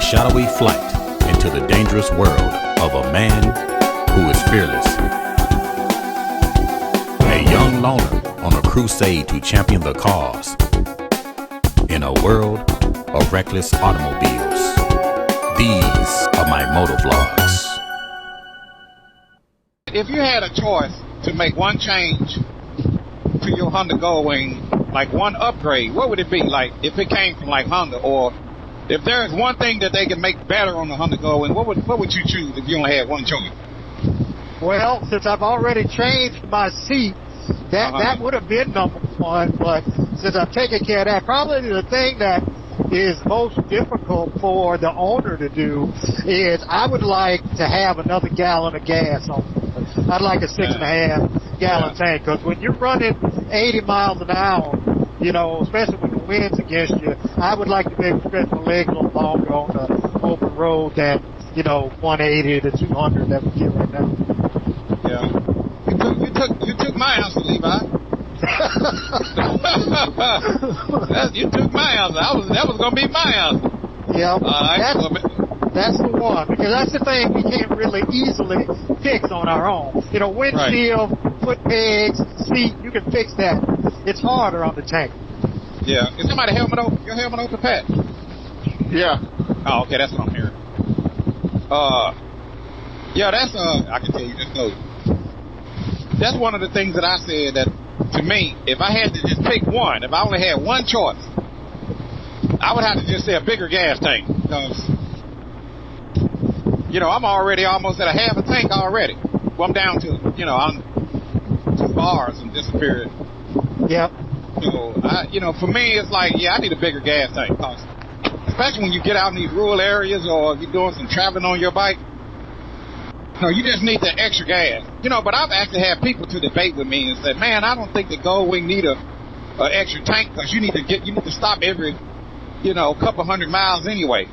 shadowy flight into the dangerous world of a man who is fearless. A young loner on a crusade to champion the cause in a world of reckless automobiles. These are my motovlogs. If you had a choice to make one change to your Honda Goldwing, like one upgrade, what would it be? Like if it came from like Honda, or if there's one thing that they can make better on the Honda Goldwing, what would you choose if you only had one choice? Well, since I've already changed my seat, that would have been number one. But since I've taken care of that, probably the thing that is most difficult for the owner to do is I would like to have another gallon of gas on. I'd like a 6.5 gallon tank, because when you're running 80 miles an hour, you know, especially when the wind's against you, I would like to be able to stretch my legs a little longer on the open road than, 180 to 200 that we get right now. Yeah. You took my answer, Levi. You took my answer. That was going to be my answer. Yeah. That's the one, because that's the thing we can't really easily fix on our own. Windshield, foot pegs, seat, you can fix that. It's harder on the tank. Yeah. Is somebody your helmet open, Pat? Yeah. Oh, okay, that's what I'm hearing. I can tell you this though. That's one of the things that I said that, to me, if I had to just pick one, if I only had one choice, I would have to just say a bigger gas tank, because I'm already almost at a half a tank already. Well, I'm down to, I'm 2 bars and disappeared. Yep. So, for me, it's like, I need a bigger gas tank. Cause especially when you get out in these rural areas, or you're doing some traveling on your bike. You just need that extra gas. But I've actually had people to debate with me and said, man, I don't think the Goldwing need a extra tank, because you need to stop every, couple hundred miles anyway.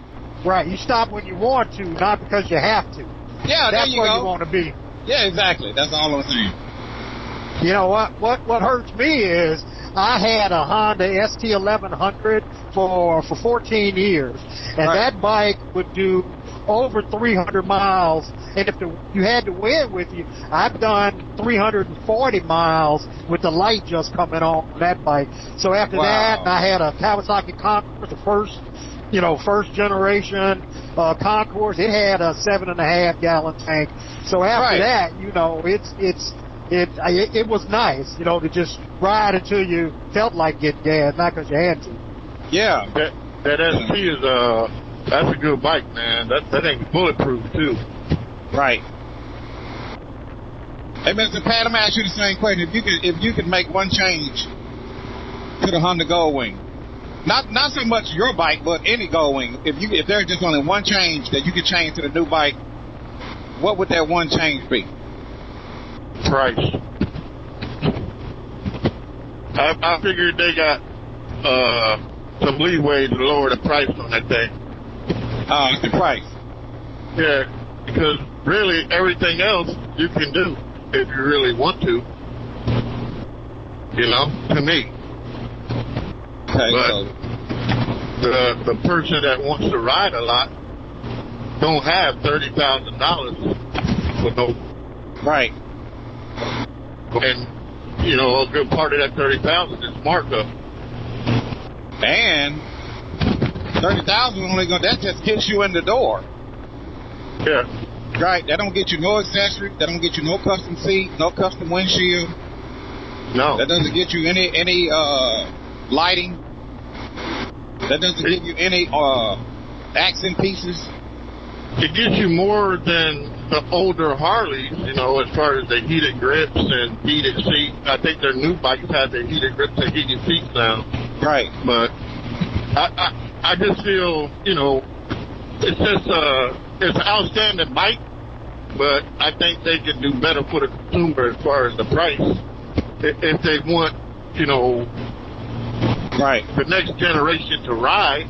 Right, you stop when you want to, not because you have to. Yeah, that's there you where go. you want to be. Yeah, exactly. That's all I'm saying. You know what hurts me is I had a Honda ST1100 for 14 years, and that bike would do over 300 miles, and if you had the wind with you, I've done 340 miles with the light just coming on that bike. So after that, I had a Kawasaki Concourse, the first generation Concourse. It had a 7.5 gallon tank. So after that, it was nice, to just ride until you felt like getting gas, not because you had to. Yeah, that ST is that's a good bike, man. That thing's bulletproof too. Right. Hey, Mr. Pat, I'm gonna ask you the same question. If you could make one change to the Honda Goldwing, not so much your bike, but any Goldwing, if there's just only one change that you could change to the new bike, what would that one change be? Price. I figured they got some leeway to lower the price on that thing. The price. Yeah, because really everything else you can do if you really want to. To me. Okay, but the person that wants to ride a lot don't have $30,000 for no. Right. And a good part of that $30,000 is markup. And 30,000 only that just gets you in the door. Yeah. Right. That don't get you no accessory. That don't get you no custom seat, no custom windshield. No. That doesn't get you any lighting. That doesn't give you any accent pieces. It gives you more than the older Harleys, as far as the heated grips and heated seats. I think their new bikes have the heated grips and heated seats now. Right. But I just feel, it's just it's an outstanding bike, but I think they could do better for the consumer as far as the price. If they want, the next generation to ride.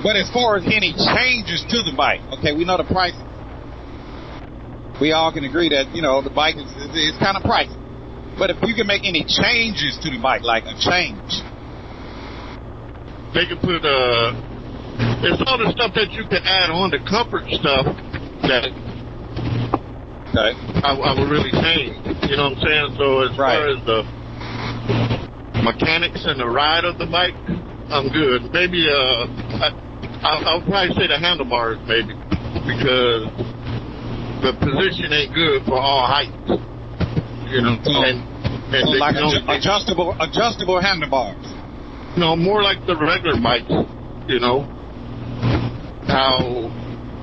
But as far as any changes to the bike, okay, we know the price. We all can agree that, the bike is kind of pricey. But if you can make any changes to the bike, like a change. They can put it's all the stuff that you can add on, the comfort stuff that I would really change. You know what I'm saying? So as far as the mechanics and the ride of the bike, I'm good. Maybe I'll probably say the handlebars, maybe, because the position ain't good for all heights. You know, so like adjustable handlebars. No, more like the regular bikes. You know, how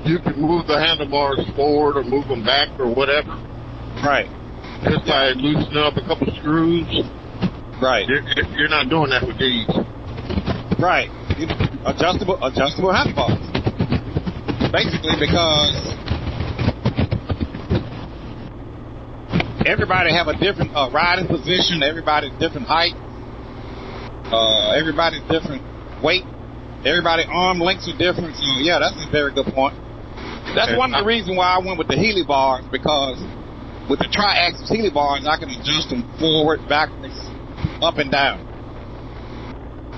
you can move the handlebars forward or move them back or whatever. Right. Just by loosening up a couple screws. Right. You're not doing that with these. Right. Adjustable handlebars. Basically, because everybody have a different riding position. Everybody's different height. Everybody's different weight. Everybody's arm lengths are different. So yeah, that's a very good point. That's one of the reasons why I went with the Healy bars, because with the tri-axis Healy bars, I can adjust them forward, backwards, up and down.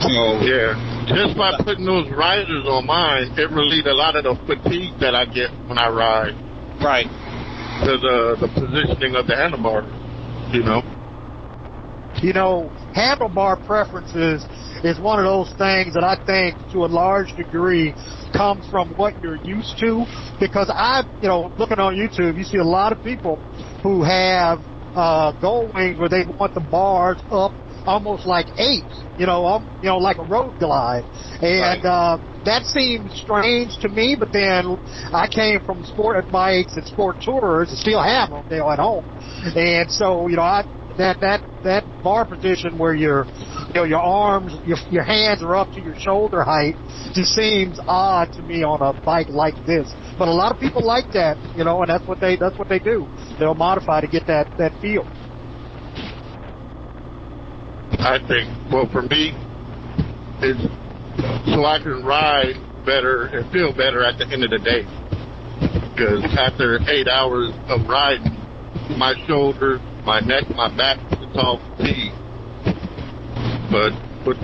So yeah, just by putting those risers on mine, it relieved a lot of the fatigue that I get when I ride. Right. Because the positioning of the handlebars, you know. You know, handlebar preferences is one of those things that I think to a large degree comes from what you're used to. Because looking on YouTube, you see a lot of people who have Goldwings where they want the bars up almost like 8, like a road glide. And that seemed strange to me, but then I came from sport bikes and sport tours and still have them, at home. And so, that bar position where your arms, your hands are up to your shoulder height just seems odd to me on a bike like this. But a lot of people like that, and that's what they do. They'll modify to get that feel. I think, well, for me, it's so I can ride better and feel better at the end of the day. Because after 8 hours of riding, my shoulder, my neck, my back, it's all fatigued. But with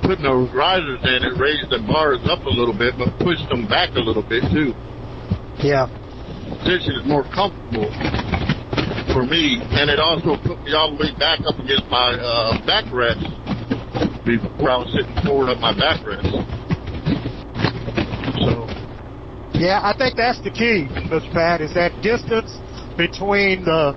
putting those risers in, it raised the bars up a little bit, but pushed them back a little bit too. Yeah. Position is more comfortable for me, and it also put me all the way back up against my backrest before I was sitting forward of my backrest. So, yeah, I think that's the key, Mr. Pat, is that distance between the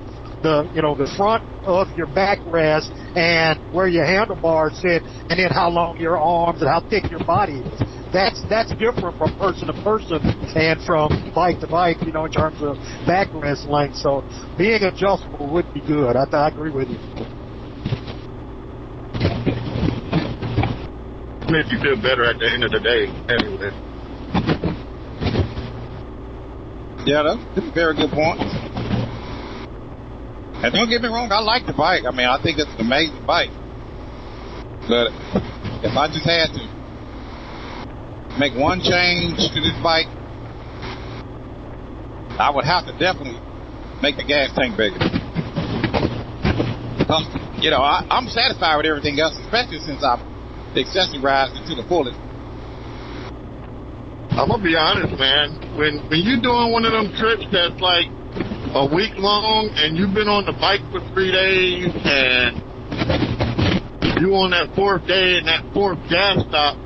front of your backrest and where your handlebars sit, and then how long your arms and how thick your body is. That's different from person to person and from bike to bike, in terms of backrest length. So being adjustable would be good. I agree with you. Makes you feel better at the end of the day, anyway. Yeah, that's a very good point. And don't get me wrong, I like the bike. I mean, I think it's an amazing bike. But if I just had to make one change to this bike, I would have to definitely make the gas tank bigger. I'm satisfied with everything else, especially since I've accessorized it to the fullest. I'm gonna be honest, man. When you're doing one of them trips that's like a week long and you've been on the bike for 3 days and you on that 4th day and that 4th gas stop,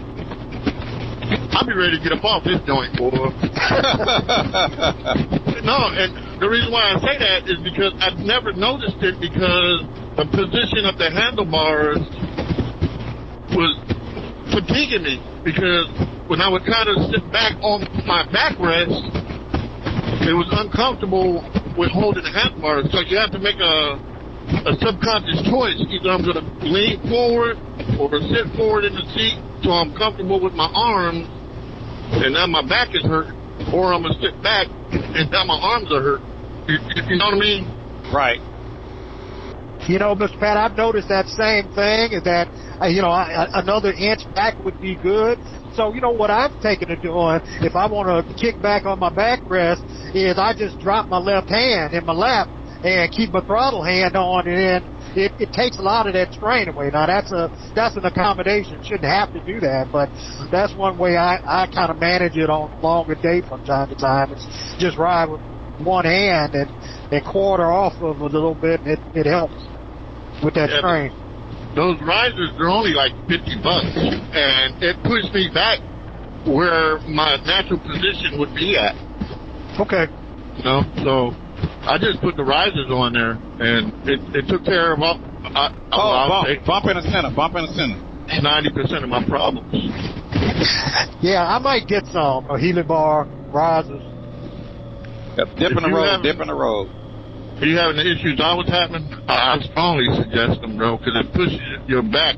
I'll be ready to get up off this joint, boy. No, and the reason why I say that is because I've never noticed it, because the position of the handlebars was fatiguing me, because when I would try to sit back on my backrest, it was uncomfortable with holding the handlebars. So you have to make a subconscious choice. Either I'm going to lean forward or sit forward in the seat so I'm comfortable with my arms and now my back is hurt, or I'm going to sit back and now my arms are hurt. You know what I mean? Right. Mr. Pat, I've noticed that same thing, that, another inch back would be good. So, what I've taken to doing, if I want to kick back on my backrest, is I just drop my left hand in my lap and keep my throttle hand on, and then it takes a lot of that strain away. Now that's an accommodation. Shouldn't have to do that, but that's one way I kind of manage it on longer day from time to time. It's just ride with one hand and quarter off of a little bit. And it helps with that strain. Those risers are only like $50, and it pushed me back where my natural position would be at. Okay. You know, so I just put the risers on there, and it took care of bump in the center, 90% of my problems. Yeah, I might get some a Handlebar risers. Dip in the road. Are you having the issues I was having? I strongly suggest them, bro, because it pushes your back.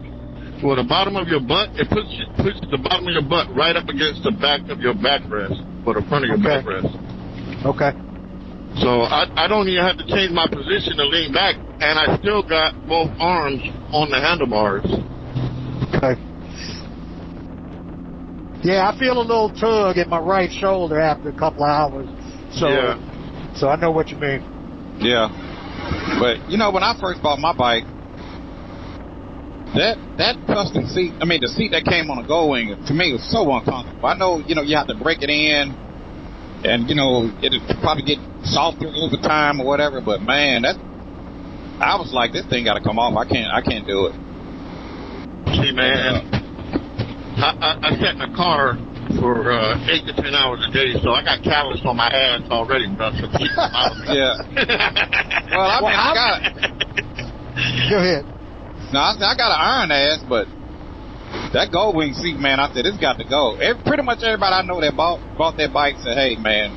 For the bottom of your butt, it pushes the bottom of your butt right up against the back of your backrest, or the front of your backrest. Okay. So I don't even have to change my position to lean back, and I still got both arms on the handlebars. Okay. Yeah, I feel a little tug in my right shoulder after a couple of hours. So I know what you mean. Yeah. But, you know, when I first bought my bike, that custom seat, I mean, the seat that came on a Goldwing, to me, was so uncomfortable. I know, you have to break it in, and, it'll probably get softer over time or whatever, but, man, I was like, this thing got to come off. I can't do it. See, man, I sat in a car for 8 to 10 hours a day, so I got callus on my ass already, bro. So keep them out of me. Yeah. Well, I got it. Go ahead. No, I got an iron ass, but that Goldwing seat, man, I said, it's got to go. Pretty much everybody I know that bought that bike said, hey, man,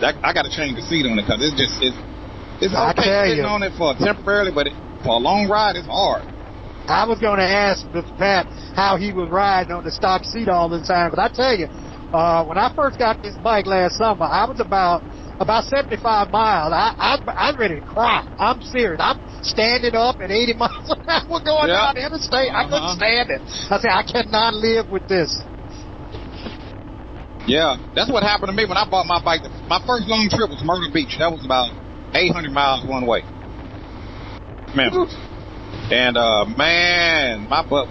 I got to change the seat on it, because it's okay sitting on it for temporarily, but for a long ride, it's hard. I was going to ask Mr. Pat how he was riding on the stock seat all the time, but I tell you, when I first got this bike last summer, I was about 75 miles. I was ready to cry. I'm serious. I'm standing up at 80 miles an hour going down the interstate. I couldn't stand it. I said, I cannot live with this. Yeah, that's what happened to me when I bought my bike. My first long trip was Myrtle Beach. That was about 800 miles one way. Memphis. And, man, my butt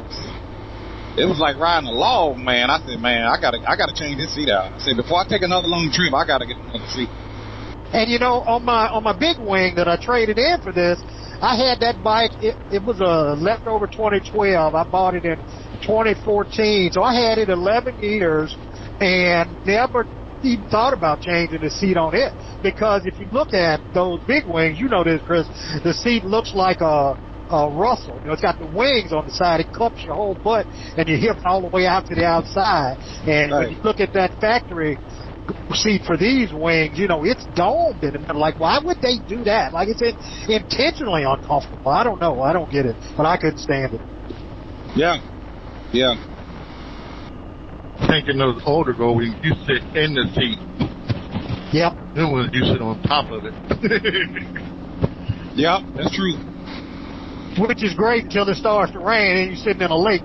it was like riding a log, man. I said, man, I gotta change this seat out. I said, before I take another long trip, I gotta get another seat. And on my big wing that I traded in for this, I had that bike. It was a leftover 2012. I bought it in 2014, so I had it 11 years and never even thought about changing the seat on it, because if you look at those big wings, you know this, Chris, the seat looks like a Russell. It's got the wings on the side. It cups your whole butt and your hips all the way out to the outside. And when you look at that factory seat for these wings, it's domed in the middle. Like, why would they do that? Like, it's intentionally uncomfortable. I don't know. I don't get it. But I couldn't stand it. Yeah. Thinking those older Goldwings, you sit in the seat. Yep. Then when you sit on top of it. Yep, that's true. Which is great until it starts to rain and you're sitting in a lake.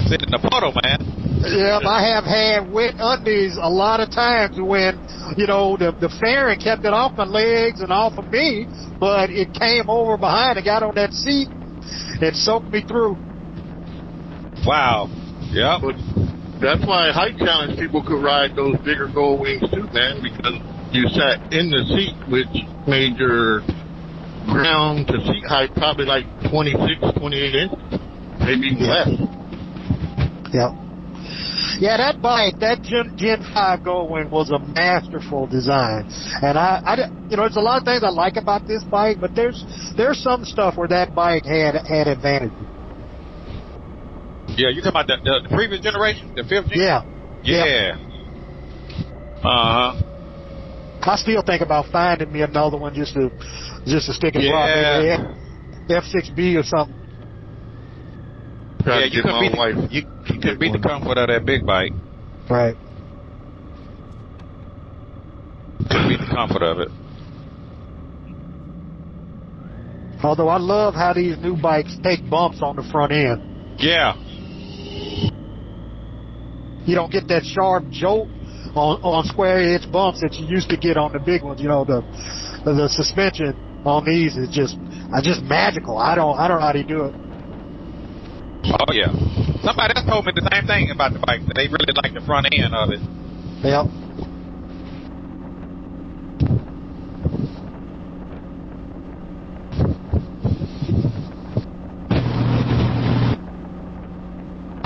Sitting in the puddle, man. Yeah, I have had wet undies a lot of times when, the fairing kept it off my legs and off of me, but it came over behind and got on that seat and soaked me through. Wow. Yeah. But that's why height challenge people could ride those bigger Goldwings too, man, because you sat in the seat, which made your ground to seat height probably like 26, 28 inches, maybe even less. Yeah. Yeah, that bike, that Gen 5 Goldwing was a masterful design. And there's a lot of things I like about this bike, but there's some stuff where that bike had advantages. Yeah, you're talking about the previous generation, the 5th gen? Yeah. Uh-huh. I still think about finding me another one just to stick and drop maybe F6B or something. Yeah, you could beat the comfort of that big bike. Right. Could beat the comfort of it. Although I love how these new bikes take bumps on the front end. Yeah. You don't get that sharp jolt on square edge bumps that you used to get on the big ones. You know, the suspension on these is just magical. I don't know how they do it. Oh yeah. Somebody else told me the same thing about the bike. That they really like the front end of it. Yep.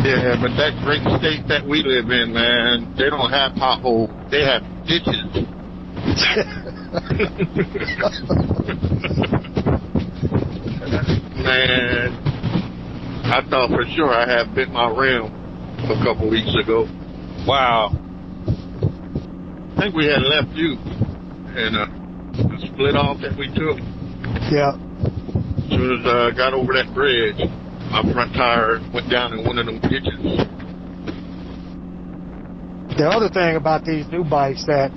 Yeah, but that great state that we live in, man, they don't have potholes. They have ditches. Man, I thought for sure I had bit my rim a couple weeks ago. Wow. I think we had left you and the split off that we took. Yeah. As soon as I got over that bridge, my front tire went down in one of them ditches. The other thing about these new bikes that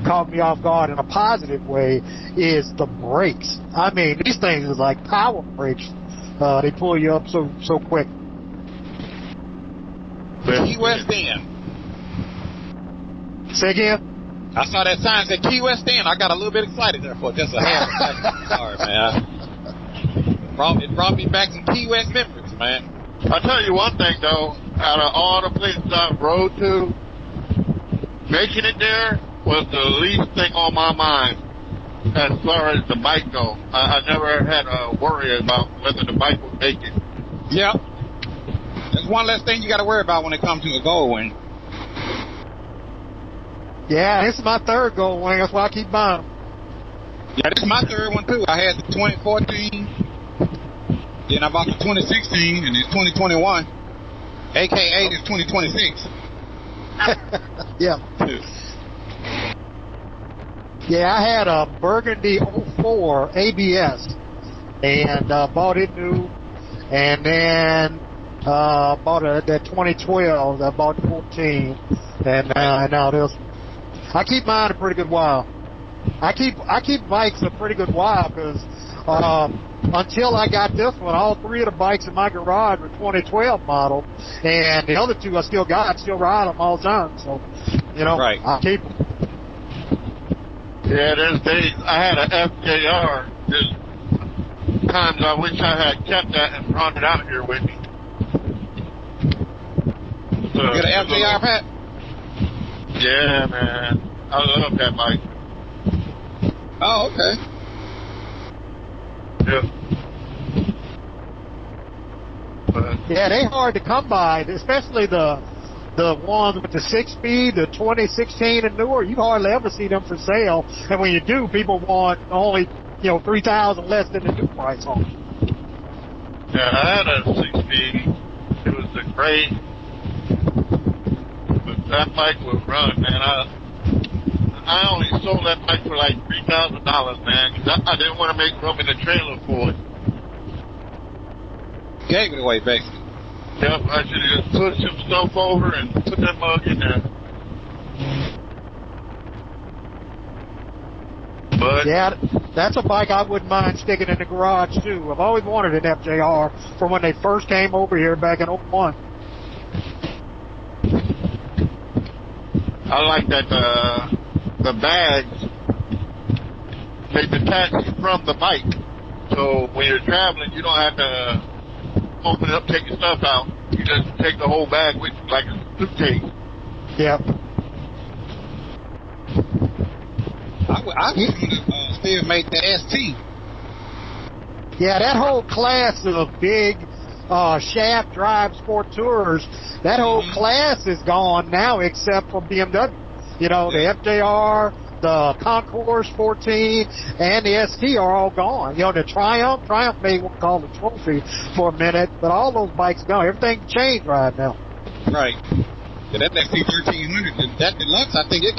caught me off guard in a positive way is the brakes. I mean, these things are like power brakes. They pull you up so quick. Key West End. Say again? I saw that sign that said Key West End. I got a little bit excited there for just a half a second. Sorry, man. It brought me back some Key West memories, man. I'll tell you one thing, though. Out of all the places I've rode to, making it there was the least thing on my mind as far as the bike go. I never had a worry about whether the bike would make it. Yep. There's one less thing you got to worry about when it comes to a Goldwing. Yeah, this is my third Goldwing. That's why I keep buying them. Yeah, this is my third one, too. I had the 2014, then I bought the 2016, and it's 2021, a.k.a. it's 2026. Yeah. Yeah, I had a Burgundy 04 ABS and bought it new, and then bought that 2012. I bought the 14, and now this. I keep mine a pretty good while. I keep bikes a pretty good while because until I got this one, all three of the bikes in my garage were 2012 model, and the other two I still ride them all the time. So, you know, right. I keep them. Yeah, there's days I had an FJR. There's times I wish I had kept that and brought it out here with me. So, You got an FJR, Pat? Yeah, man. I love that bike. Oh, okay. Yeah. But, Yeah, they hard to come by, especially the ones with the 6-speed, the 2016 and newer. You hardly ever see them for sale, and when you do, people want only $3,000 less than the new price on them. yeah, I had a 6-speed. It was a great, but that bike would run, man. I only sold that bike for like $3,000, man, because I didn't want to make room in the trailer for it. Gave it away, basically. Yep, I should have just put some stuff over and put that mug in there. But Yeah, that's a bike I wouldn't mind sticking in the garage, too. I've always wanted an FJR from when they first came over here back in 01. I like that the bags, they detach from the bike. So when you're traveling, you don't have to open it up, take your stuff out. You just take the whole bag with you like a suitcase. Yep. I was going to still make the ST. Yeah, that whole class of big shaft drive sport tours, that whole class is gone now except for BMW. The FJR, the Concourse 14, and the ST are all gone. The Triumph made what we call the trophy for a minute, but all those bikes gone. Everything changed right now. Right. Yeah, that XT 1300, that deluxe, I think it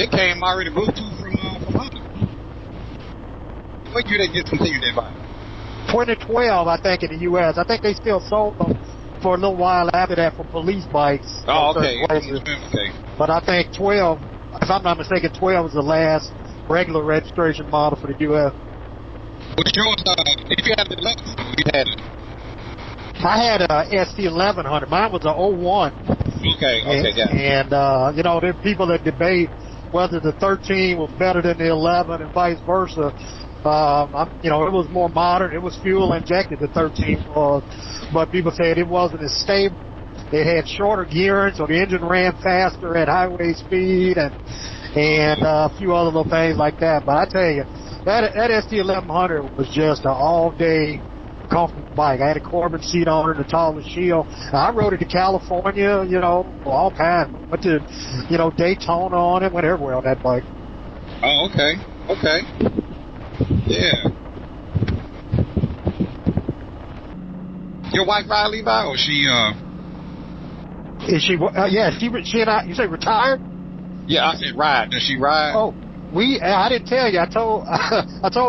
came already Bluetooth from Honda. What year they discontinued that bike? 2012, I think, in the U.S. I think they still sold them for a little while after that for police bikes. Oh, okay. Okay. But I think 12, if I'm not mistaken, 12 was the last regular registration model for the U.S. Which yours, if you had the deluxe, you had it. I had a ST 1100. Mine was a 01. Okay, yeah. And you know, there are people that debate whether the 13 was better than the 11 and vice versa. You know, it was more modern. It was fuel injected, the 13 was, but people said it wasn't as stable. It had shorter gearing, so the engine ran faster at highway speed, and a few other little things like that. But I tell you, that ST1100 was just an all-day comfortable bike. I had a Corbin seat on it, the tallest shield. I rode it to California, you know, all kinds. Went to, you know, Daytona on it, went everywhere on that bike. Oh, okay. Yeah. Your wife ride, Levi, or she, Is she, yeah, she and I, you say retired? Yeah, I said ride. Does she ride? Oh, I didn't tell you. I told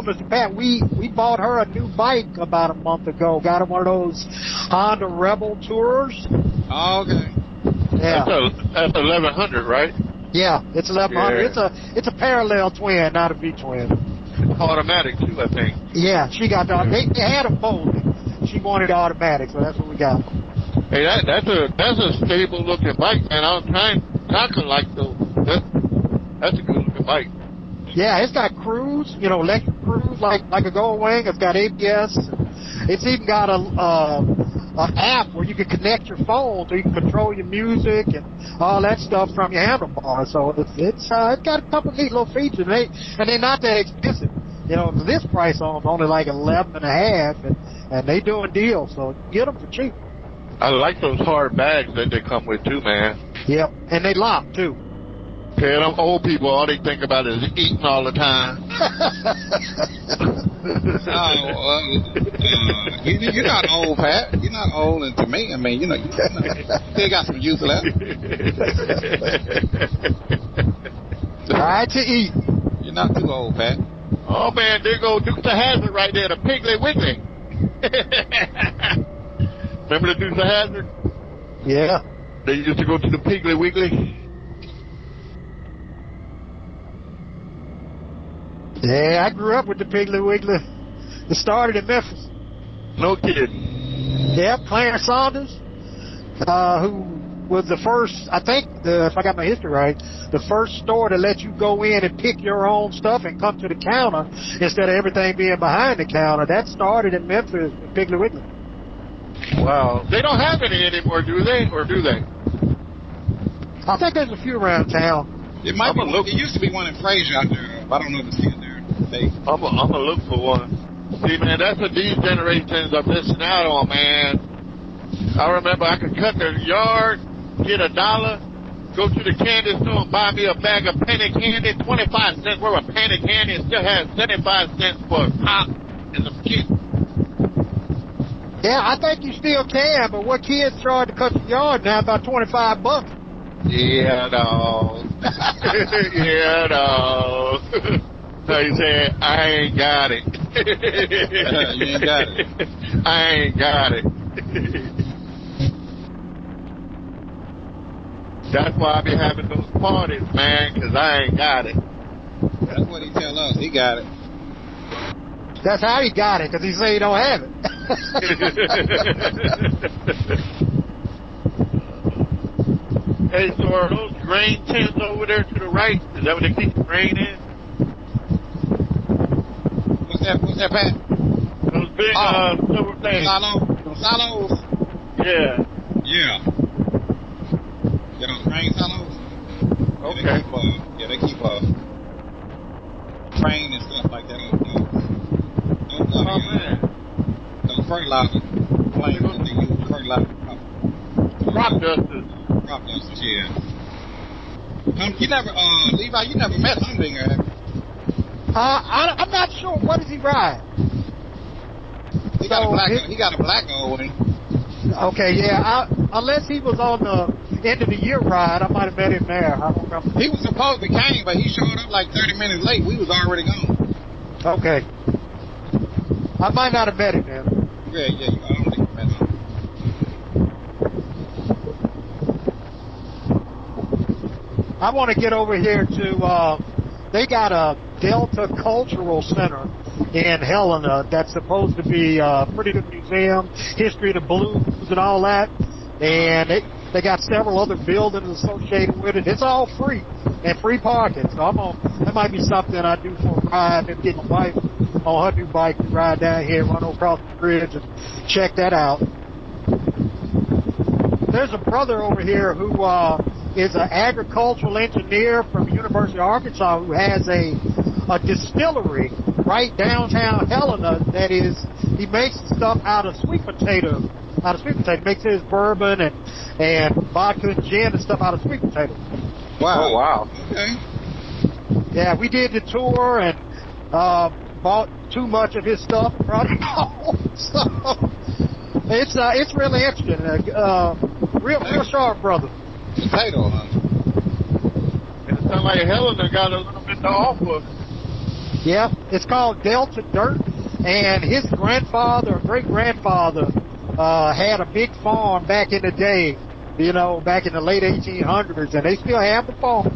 Mr. Pat, we bought her a new bike about a month ago. Got her one of those Honda Rebel Tours. Oh, okay. Yeah. That's 1100, right? Yeah, it's 1100. Yeah. It's a parallel twin, not a V twin. Automatic too, I think. Yeah, she got the. They had them both. She wanted automatic, so that's what we got. Hey, that's a stable looking bike, man. I'm trying to like those. That's a good looking bike. Yeah, it's got cruise, you know, electric cruise like a Goldwing. It's got ABS. It's even got a app where you can connect your phone so you can control your music and all that stuff from your handlebar. So it's got a couple of neat little features, and they're not that expensive. You know, this price on them only like 11 and a half, and they doing deals, so get them for cheap. I like those hard bags that they come with too, man. Yep, and they lock too. Yeah, them old people, all they think about is eating all the time. You're not old, Pat. You're not old, and to me, I mean, you know, you still got some youth left. Try to eat. You're not too old, Pat. Oh man, there go Dukes of Hazzard right there, the Piggly Wiggly. Remember the Dukes of Hazzard? Yeah. They used to go to the Piggly Wiggly. Yeah, I grew up with the Piggly Wiggly. It started in Memphis. No kidding. Yeah, Clarence Saunders, who was the first, I think, if I got my history right, the first store to let you go in and pick your own stuff and come to the counter instead of everything being behind the counter. That started in Memphis with Piggly Wiggly. Wow. They don't have any anymore, do they? Or do they? I think there's a few around town. It might be. It used to be one in Fraser out there. I don't know if it's still there. I'm gonna look for one. See, man, that's what these generations are missing out on, man. I remember I could cut their yard, get $1, go to the candy store and buy me a bag of penny candy, 25 cents worth of penny candy, and still have 75 cents for a pop and some chips. Yeah, I think you still can, but what kids charge to cut your yard now about $25? Yeah, no. Yeah, no. So he said, I ain't got it. You ain't got it. I ain't got it. That's why I be having those parties, man, because I ain't got it. That's what he tell us. He got it. That's how he got it, because he say he don't have it. Hey, so are those grain tins over there to the right? Is that what they keep the grain in? What's that, Pat? Those big silver things. Silos? Yeah. Yeah. Yeah, those grain silos? Okay. They keep train and stuff like that. Those fertilizer planes that they use, fertilizer. Rock dusters. Rock dusters, yeah. You never, Levi, you never met Humdinger, have you? I'm not sure. What does he ride? He got a black Goldwing. Okay, yeah. Unless he was on the end of the year ride, I might have met him there. I don't remember. He was supposed to came, but he showed up like 30 minutes late. We was already gone. Okay. I might not have met him then. Yeah, I don't think you met him. I want to get over here to, they got a Delta Cultural Center in Helena that's supposed to be a pretty good museum, history of the blues and all that. And They got several other buildings associated with it. It's all free and free parking. So that might be something I do for a ride. Maybe get my wife on her new bike to ride down here, run across the bridge, and check that out. There's a brother over here who is an agricultural engineer from the University of Arkansas who has a distillery right downtown Helena that is, he makes stuff out of sweet potatoes. Makes his bourbon and vodka and gin and stuff out of sweet potatoes. Wow. Oh, wow. Okay. Yeah, we did the tour and bought too much of his stuff and brought it home. So it's really interesting. Real sharp brother. Potato, huh? And it sounds like Helena got a little bit to offer. Yeah, it's called Delta Dirt, and his grandfather or great-grandfather had a big farm back in the day, back in the late 1800s, and they still have the farm,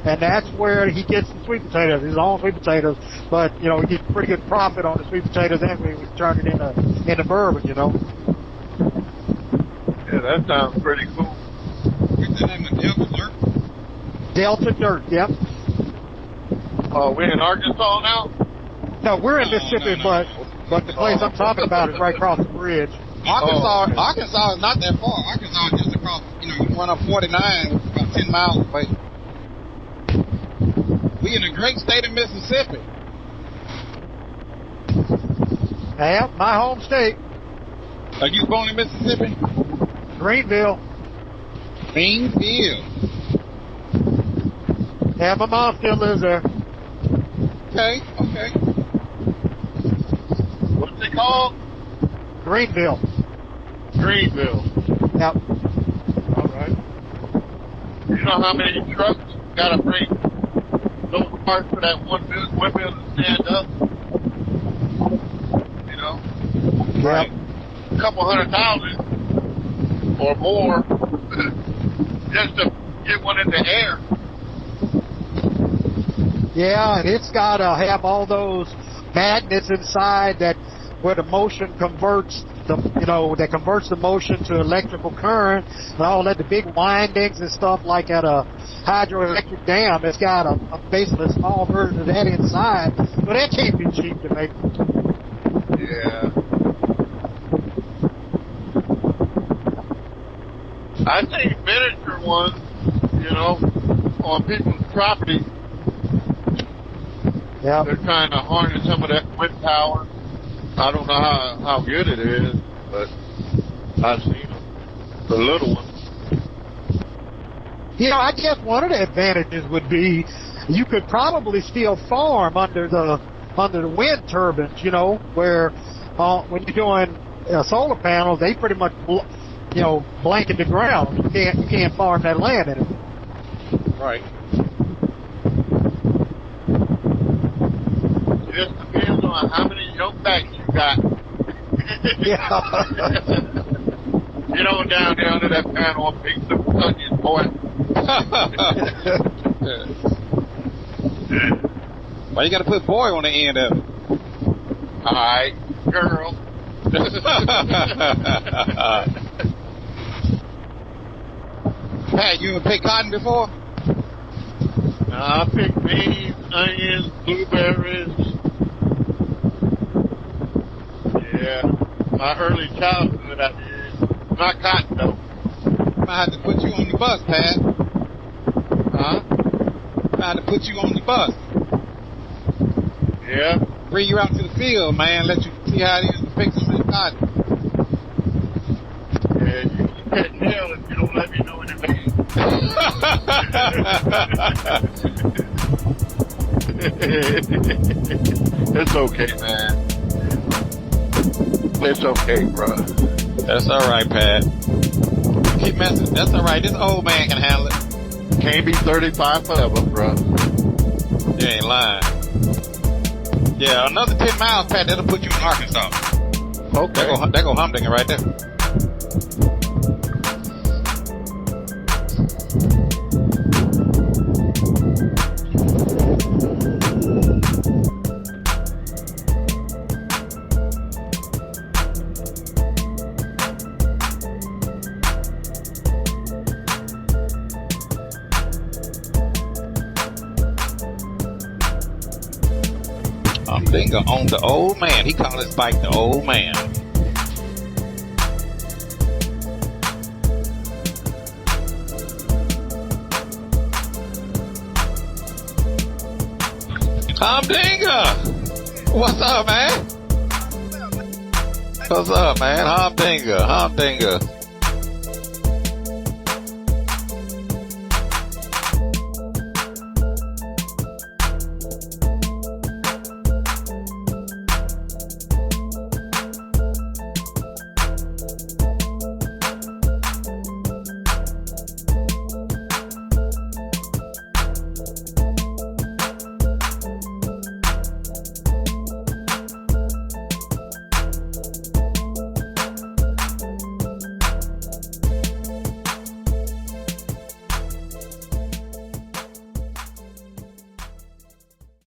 and that's where he gets the sweet potatoes, his own sweet potatoes, but, he gets pretty good profit on the sweet potatoes anyway when he turned it into bourbon, Yeah, that sounds pretty cool. What's the name of Delta Dirt? Delta Dirt, yep. Oh, we're in Arkansas now? No, we're in Mississippi, no. but the place I'm talking about is right across the bridge. Arkansas is not that far. Arkansas is just across, you can run up 49, about 10 miles away. We in the great state of Mississippi. Yeah, my home state. Are you born in Mississippi? Greenville. Greenville. Yeah, my mom still lives there. Okay. What's it called? Greenville. Greenville. Yep. All right. You know how many trucks got to bring those parts for that one building to stand up? Yep. A couple 100,000 or more just to get one in the air. Yeah, and it's got to have all those magnets inside where the motion converts that converts the motion to electrical current and all that, the big windings and stuff like at a hydroelectric dam. It's got basically a small version of that inside, but that can't be cheap to make. Yeah. I think miniature ones, on people's property. Yeah. They're trying to harness some of that wind power. I don't know how good it is, but I've seen them. The little ones. I guess one of the advantages would be you could probably still farm under the wind turbines, where when you're doing solar panels, they pretty much blanket the ground. You can't farm that land anymore. Right. Just depends on how many yoke backs you got. Yeah. Get on down there under that panel and pick some onions, boy. Why you got to put boy on the end of it? All right, girl. Pat, you ever picked cotton before? I picked beans, onions, blueberries. Yeah, my early childhood I did. Not cotton though. I had to put you on the bus, Pat. Huh? I had to put you on the bus. Yeah. Bring you out to the field, man. Let you see how it is to pick some of the cotton. Yeah, you can't tell if you don't let me know in advance. It's okay, man. It's okay, bro. That's all right, Pat. Keep messing. That's all right. This old man can handle it. Can't be 35 forever, bro. You ain't lying. Yeah, another 10 miles, Pat, that'll put you in Arkansas. Okay. There go Humdinger right there. Humdinger on the old man. He called his bike the old man. Humdinger! What's up, man? What's up, man? Humdinger.